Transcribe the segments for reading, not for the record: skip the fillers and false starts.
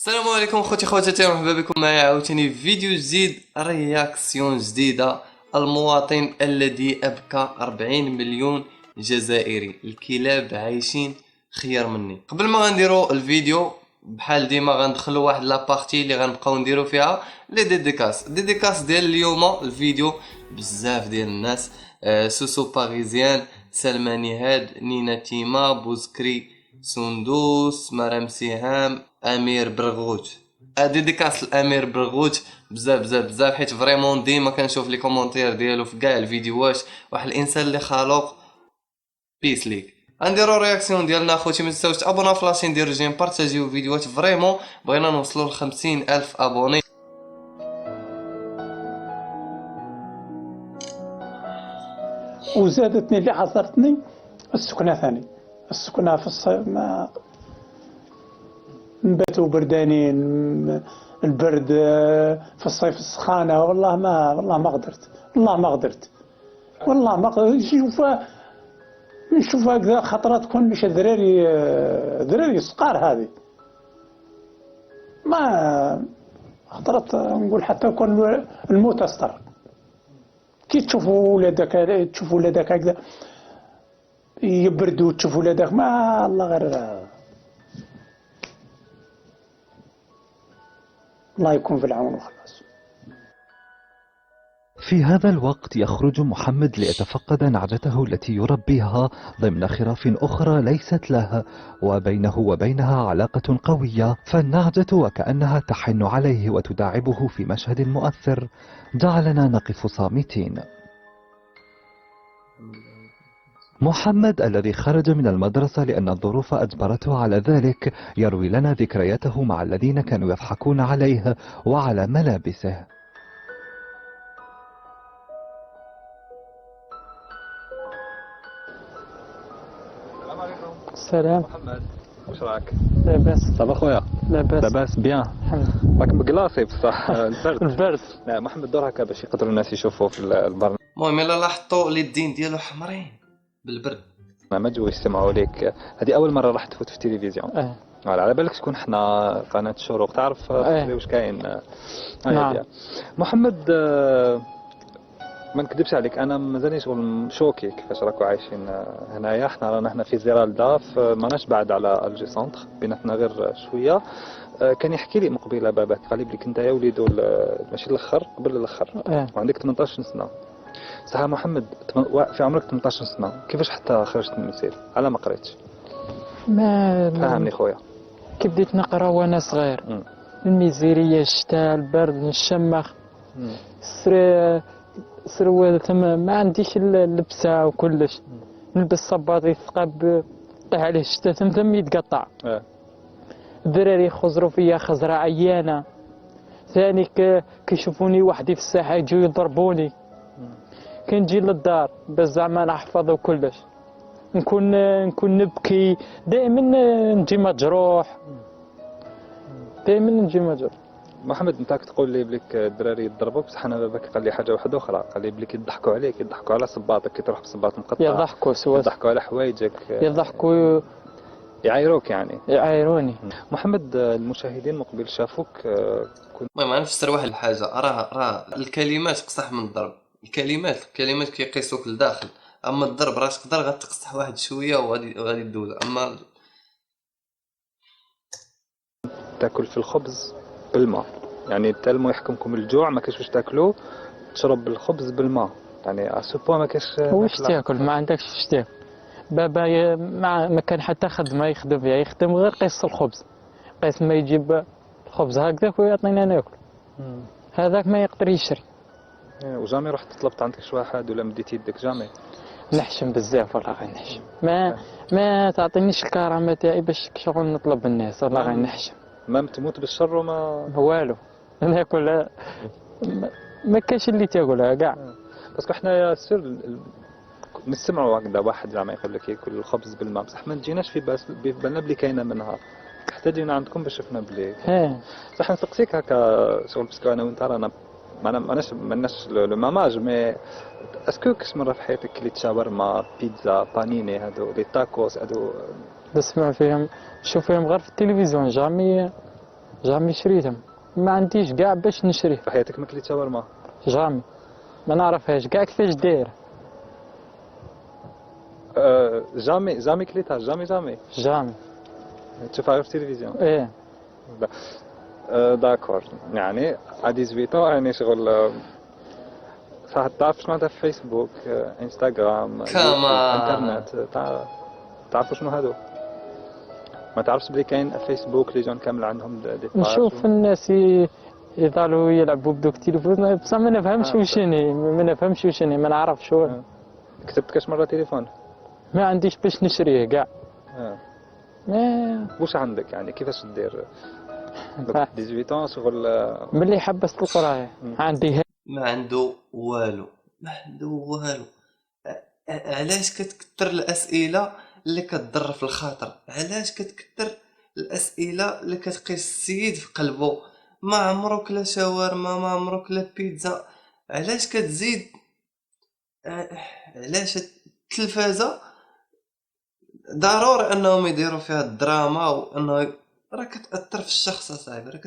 السلام عليكم اخوتي خواتاتي، مرحبا بكم معايا عاوتاني في فيديو جديد، رياكسيون جديده. المواطن الذي ابكى 40 مليون جزائري، الكلاب عايشين خير مني. قبل ما غنديرو الفيديو بحال ديما غندخلو واحد لابارتي اللي غنبقاو نديرو فيها لي ديديكاس ديال اليوم. الفيديو بزاف ديال الناس، سوسو باريزيان، سلماني هاد، نينا تيما، بوزكري، سندوس، مرام سهام، امير برغوت. ديديكاس الامير برغوت بزاف بزاف بزاف، حيت فريمون ديما كنشوف لي كومونتير ديالو في كاع الفيديوهات. واحد الانسان اللي خلوق. بيس ليك. غنديرو رياكسيون ديالنا اخوتي، ما تنساوش تابونا في لاشين، ديروا جيم، بارطاجيو فيديوهات. فريمون بغينا نوصلوا ل 50,000 ابوني. وزادتني اللي حصرتني السكنة ثاني. السكنة في الصيف ما نباتوا بردانين، البرد في الصيف السخانة. والله ما قدرت، والله ما قدرت. نشوفها كذا خطرات تكون مش ذراري صقار هذه. ما خطرت نقول حتى يكون الموت استر. كي تشوفوا ولادك هكذا يبردوا، تشوفوا ولادك ما الله غير الله يكون في العون وخلاص. في هذا الوقت يخرج محمد ليتفقد نعجته التي يربيها ضمن خراف أخرى ليست له، وبينه وبينها علاقة قوية، فالنعجة وكأنها تحن عليه وتداعبه في مشهد مؤثر جعلنا نقف صامتين. محمد الذي خرج من المدرسة لأن الظروف أجبرته على ذلك يروي لنا ذكرياته مع الذين كانوا يضحكون عليه وعلى ملابسه. السلام محمد، واش راك؟ لاباس. صافا خويا؟ لاباس بيان. الحمد لله. راك مقلاصي بصح البرد. البرد. لا محمد، دور هكا باش يقدروا الناس يشوفوا في البرنامج. المهم الا لاحظتوا اليدين ديالو حمرين بالبرد. ويستمعوا لك. هذه اول مره راح تفوت في التلفزيون. على بالك شكون حنا قناه الشروق، تعرف واش كاين. نعم. محمد، ما نكذبش عليك، انا مازالني شغل شوكي كيفاش راكو عايشين هنايا. حنا رانا هنا في زيرالدا، ماناش بعد على الجي سونتر، بيناتنا غير شويه. كان يحكي لي مقبله باباك، قال لي بلي كنت يا وليدو ماشي الاخر قبل الاخر، وعندك 18 سنه. صح محمد، في عمرك 18 سنه كيفاش حتى خرجت من المسير؟ على ما قريتش؟ ما فهمني خويا. كي بديت نقرا وانا صغير، الميزيريه، الشتاء، البرد، الشمخ، سروال ثم ما عنديش اللبسه وكلش. نلبس صباط يثقب، طيح عليه الشتاء ثم يتقطع. الدراري يخزروا فيا خزره عيانه. ثاني كيشوفوني وحدي في الساحه يجوا يضربوني. كنجي للدار باش زعما نحفظ وكلش، نكون نبكي دائما، نجي مجروح. محمد، انت تقول لي بليك الدراري يضربوك، بصح انا باباك قال لي حاجه واحده اخرى، قال لي بليك يضحكوا عليك، يضحكوا على صباطك كي تروح بصباط مقطع، يضحكوا على حوايجك، يعايروك يعني. يعايروني. محمد، المشاهدين مقبل شافوك المهم انا نفسر واحد الحاجه، راه الكلمات قصح من الضرب. الكلمات كيقيسوك لداخل، اما الضرب راه تقدر غتقصح واحد شويه وغادي تدوز. اما تاكل في الخبز بالماء، يعني التلمو يحكمكم الجوع، ما كاش واش تاكلوا، تشرب الخبز بالماء، يعني اسوبو ما كاش واش تاكل، ما عندكش واش تاكل. بابا ما كان حتى خدمه يخدم فيها، يخدم غير قيس الخبز، قيس ما يجيب الخبز هكذاك ويعطينا ناكل. هذاك ما يقدر يشري. وجامي رحت طلبت عندك شي واحد ولا مديت يدك؟ جامي. نحشم بزاف والله، غير نحشم. ما تعطينيش الكرامه تاعي باش شغل نطلب الناس، والله غير نحشم. ما تموت بالشر وما والو. ناكل ما كاش اللي تاكلها كاع. باسكو حنا سر نسمعوا هكذا واحد زعما يقول لك ياكل الخبز بالماء، بصح ما تجيناش في بالنا بلي كاينه منها، حتى جينا عندكم باش شفنا بلي. صح نسقسيك هكا شغل، باسكو انا وانت رانا ماناش لو ماماج، مي اسكو كاش مره في حياتك كليت شاورما، بيتزا، بانيني، هادو لي تاكوس هادو؟ نسمع فيهم، نشوف فيهم غير في التلفزيون، جامي شريتهم، ما عنديش كاع باش نشريه. في حياتك ما كليت شاورما؟ جامي ما نعرفهاش كاع كيفاش داير. جامي كليتها؟ جامي جامي تشوفها غير في التلفزيون؟ ايه. داكور. يعني ا 18 يعني شغل صح. تعرف شنو معناتها فيسبوك، انستغرام، يوتيوب، كمان انترنت؟ تعرفوا شنو هادو؟ ما تعرفش بلي كاين فيسبوك لي جون كامل عندهم دي باج نشوف الناس يضلوا يلعبوا بدوك التليفون، بصح ما نفهمش وشني، ما نفهمش وشني، ما نعرفش شو. كتبت كاش مرة تليفون؟ ما عنديش باش نشريه كاع. آه. ما واش عندك يعني كيفاش دير 18 شغل؟ ملي حبست القرايه عندي ما عنده والو، ما عنده والو. علاش كتكثر الاسئله اللي كتضر في الخاطر؟ علاش كتكثر الاسئله اللي كتقيس السيد في قلبه؟ ما عمرك لا شاورما، ما عمرك لا بيتزا. علاش كتزيد؟ علاش التلفازه ضروري انهم يديروا فيها الدراما، وانه راه كتاثر في الشخص اصاحبي، راه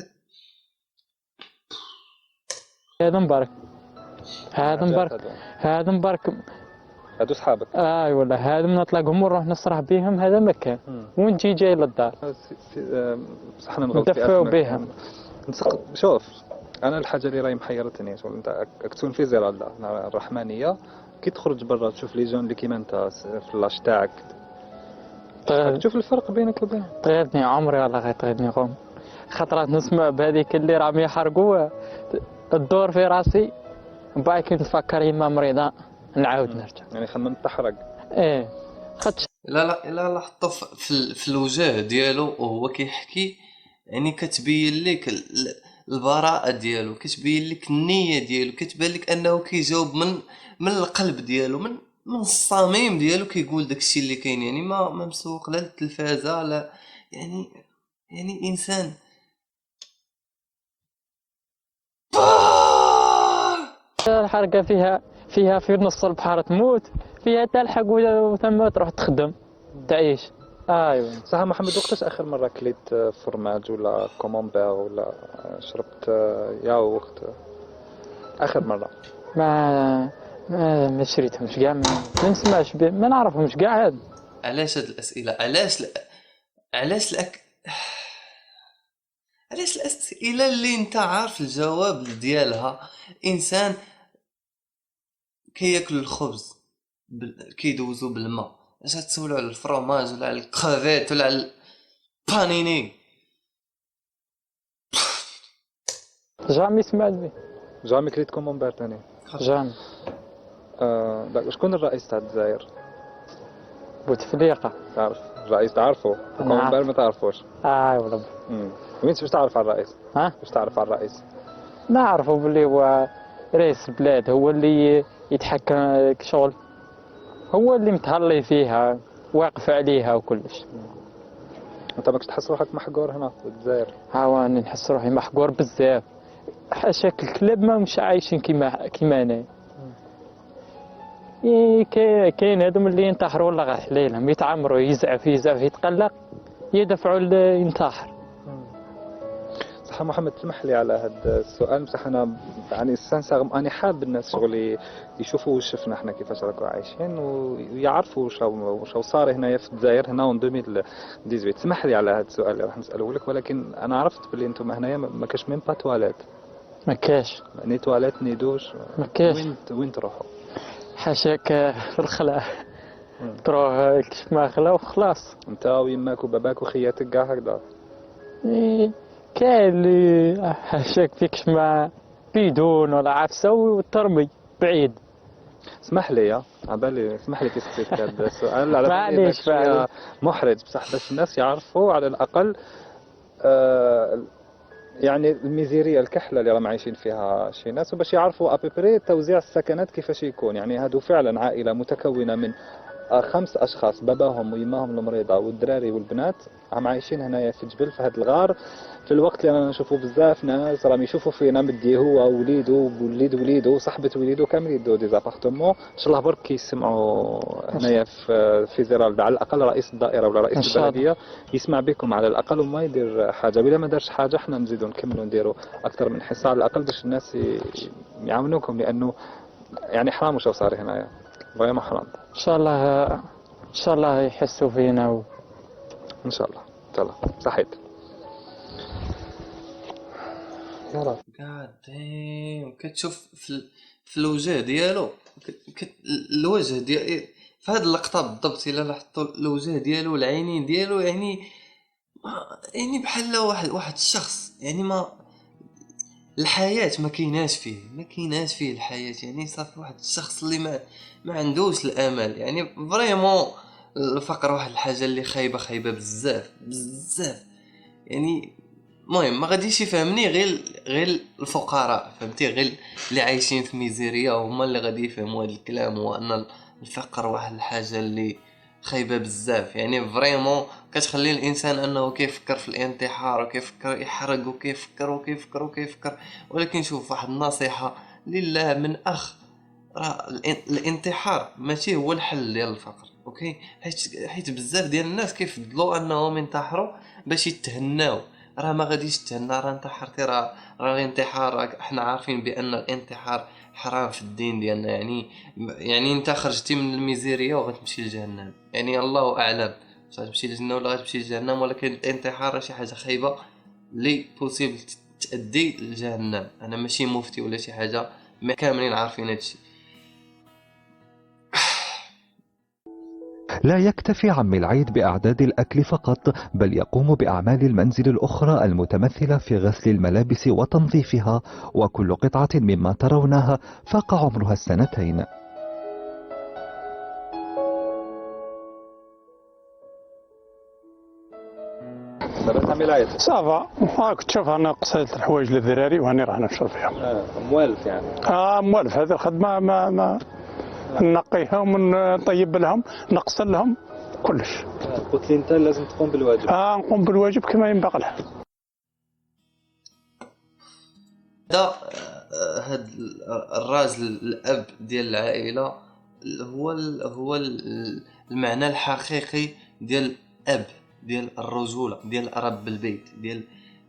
هذا مبارك، هذا مبارك، هذا مبارك. هادو صحابك؟ اي والله هذا من نطلقهم ونروح نصرح بهم، هذا مكان وانت جاي للدار بصح انا نغلط في ندفعوا اسمك. بهم. شوف انا الحاجه اللي راهي محيرتني شغل انت كتكون في زيرالدا الرحمانيه، كي تخرج برا تشوف لي جون اللي كيما انت في اللاش تاعك، تشوف الفرق بينك وبينهم؟ طيرني عمري والله غيطيرني قوم. خطرات نسمع بهذيك اللي راهم يحرقوا الدور في راسي، بعد كي نتفكر يما مريضه نعاود نرجع. يعني خمم تحرق. ايه خدش. لا حطو في الوجه ديالو وهو كيحكي، يعني كتبين لك البراءة ديالو، كتبين لك النية ديالو، كتبان لك انه كيجاوب من القلب ديالو، من الصميم ديالو، كيقول داكشي اللي كاين. يعني ما مسوق لا للتلفازة لا، يعني انسان الحرقه فيها في نص البحر تموت، فيها تلحق وثم تروح تخدم تعيش. ايوا صح. محمد وقتاش اخر مره كليت فرماج ولا كومونبير ولا شربت ياغورت اخر مره؟ ما شريتهمش كاع، ما نسمعش ما نعرفهمش كاع. هاد علاش هاد الاسئله؟ علاش علاش الاسئله اللي انت عارف الجواب ديالها؟ انسان كياكل الخبز كيدوزو بالماء، اش تسولو على الفرomage ولا على الكريفيت ولا على البانيني؟ جامي سمعت به. جامي كليت كومونبير ثاني؟ جامي. شكون الرئيس تاع الجزائر؟ بوتفليقه. تعرف الرئيس؟ تعرفه؟ كومونبير ما تعرفوش؟ والله. وين واش تعرف على الرئيس؟ واش تعرف على الرئيس؟ نعرفه باللي هو رئيس البلاد، هو اللي يتحكم شغل، هو اللي متهلي فيها واقف عليها وكلش. انت ماكش تحس روحك محقور هنا في الجزائر؟ انا نحس روحي محقور بزاف، حاشاك الكلاب ما مش عايشين كيما انا. كاين هادو اللي ينتحروا والله غير حليلهم، يتعمروا يزعف يتقلق يدفعوا ينتحر. صح. محمد تسمح لي على هذا السؤال، بصح انا يعني سانسيرم انا حاب الناس شغل يشوفوا واش شفنا احنا كيفاش راكو عايشين ويعرفوا واش صار هنايا في الجزائر هنا 2018. تسمح لي على هذا السؤال اللي راح نساله لك، ولكن انا عرفت باللي انتم هنايا ما كاش ميم با تواليت. ما كاش ني تواليت ني دوش. ما كاش. وين تروحوا؟ حاشاك في الخلا تروح كيف ما خلا وخلاص. انت ويماك وباباك وخياتك كاع هكذا؟ كاين اللي حاشاك فيك ما بيدون ولا عفسه وترمي بعيد. اسمح لي عبالي، اسمح لي كي سقسيت هذا السؤال على معليش محرج، بصح باش الناس يعرفوا على الاقل يعني الميزيريا الكحله اللي راهم عايشين فيها شي ناس، وباش يعرفوا ابيبري توزيع السكنات كيفاش يكون. يعني هادو فعلا عائله متكونه من 5 اشخاص باباهم ويماهم المريضه والدراري والبنات عم عايشين هنايا في جبل في هذا الغار، في الوقت اللي انا نشوفوا بزاف ناس راهم يشوفوا فينا بدي هو ووليده ووليد وليده وصاحبه وليده كامل يدوا دي زابارتمون. ان شاء الله برك يسمعوا هنايا في زرالدا، على الاقل رئيس الدائره ولا رئيس البلديه يسمع بكم على الاقل وما يدير حاجه، ولا ما دارش حاجه احنا نزيدوا نكملوا نديروا اكثر من حصه على الاقل باش الناس يعاونوكم، لانه يعني حرام وش صار هنايا، فريمون حرام. ان شاء الله يحسوا فينا ان شاء الله ان شاء الله. صحيت يا رب. قاعدين كتشوف في الوجه ديالو، الوجه ديال في هاد اللقطه بالضبط الا لاحظتوا الوجه ديالو العينين ديالو، يعني بحال واحد الشخص، يعني ما الحياه ما كايناش فيه الحياه، يعني صافي واحد الشخص اللي ما عندوش الامل. يعني فريمون الفقر واحد الحاجه اللي خايبه بزاف يعني. المهم ما غاديش يفهمني غير الفقراء، فهمتي، غير اللي عايشين في ميزيريا هما اللي غادي يفهموا هذا الكلام، هو ان الفقر واحد الحاجه اللي خايبه بزاف. يعني فريمون كتخلي الانسان انه كيفكر في الانتحار وكيفكر يحرق وكيفكر. ولكن شوف واحد النصيحه لله من اخ، راه الانتحار ماشي هو الحل ديال الفقر، اوكي؟ حيت بزاف ديال الناس كيفضلوا انهم ينتحروا باش يتهناو. راه ما غاديش تهنى، راه انتحرتي، راه الانتحار احنا عارفين بان الانتحار حرام في الدين ديالنا. يعني انت خرجتي من الميزيريا وغتمشي لجهنم، يعني الله اعلم غتمشي للجنه ولا غتمشي لجهنم، ولكن الانتحار شي حاجه خايبه اللي بوسيبل تؤدي لجهنم. انا ماشي مفتي ولا شي حاجه، ما كاملين عارفين هادشي. لا يكتفي عم العيد بأعداد الأكل فقط، بل يقوم بأعمال المنزل الأخرى المتمثلة في غسل الملابس وتنظيفها، وكل قطعة مما ترونها فاق عمرها 2 سنين. دابا تعمل عيط صافا راك تشوف انا قصيت الحوايج للذراري وهاني راح نشرب فيهم. موالف يعني. موالف هذه الخدمه ما نقيها ونطيب لهم نغسل لهم كلش. قلت لي انت لازم تقوم بالواجب. نقوم بالواجب كما ينبغي له. هذا الراجل الاب ديال العائله هو المعنى الحقيقي ديال الاب، ديال الرجوله، ديال رب البيت،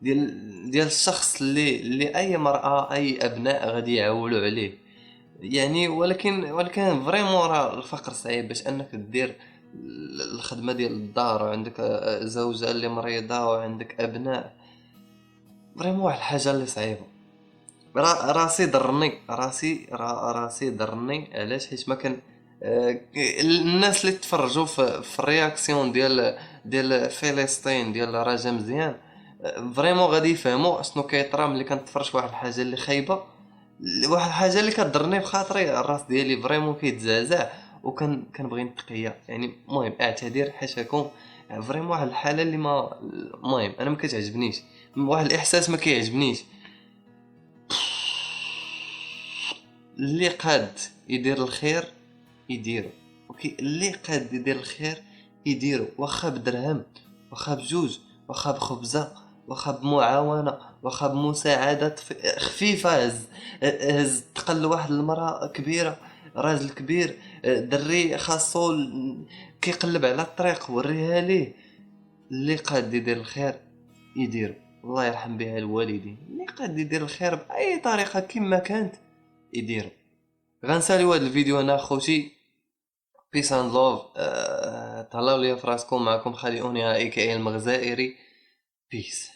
ديال الشخص اللي اي مراه اي ابناء غادي يعولوا عليه. يعني ولكن فريمون راه الفقر صعيب باش انك دير الخدمه ديال الدار وعندك زوجه اللي مريضه وعندك ابناء. فريمون واحد الحاجه اللي صعيبه. راسي ضرني علاش؟ حيت ما كان الناس اللي تفرجوا في الرياكسيون ديال فلسطين ديال رجا مزيان فريمون غادي يفهموا شنو كيطرا ملي كنتفرج واحد الحاجه اللي خايبه، واحد الحاجه اللي كضرني في خاطري. الراس ديالي فريمون كيتزعزع كنبغي نتقيا. يعني المهم اعتذر حاشاكم، فريمون واحد الحاله اللي ما المهم انا ما كتعجبنيش، واحد الاحساس ما كيعجبنيش. اللي قاد يدير الخير يديرو، اوكي؟ اللي قاد يدير الخير يديرو، واخا بدرهم، واخا بجوج، واخا بخبزه، واخا بمعاونه، واخا بمساعده خفيفه. هز تقل واحد المراه كبيره، راجل كبير، دري خاصو كيقلب على الطريق وريها ليه. اللي قاد يدير الخير يديرو، الله يرحم بها الوالدين. اللي قاد يدير الخير باي طريقه كما كانت يديرو. غنساليو هذا الفيديو هنا خوتي، بيس اند لوف. تهلاو ليا فراسكم، معكم خالي اونيا اي كي المغزائري. بيس.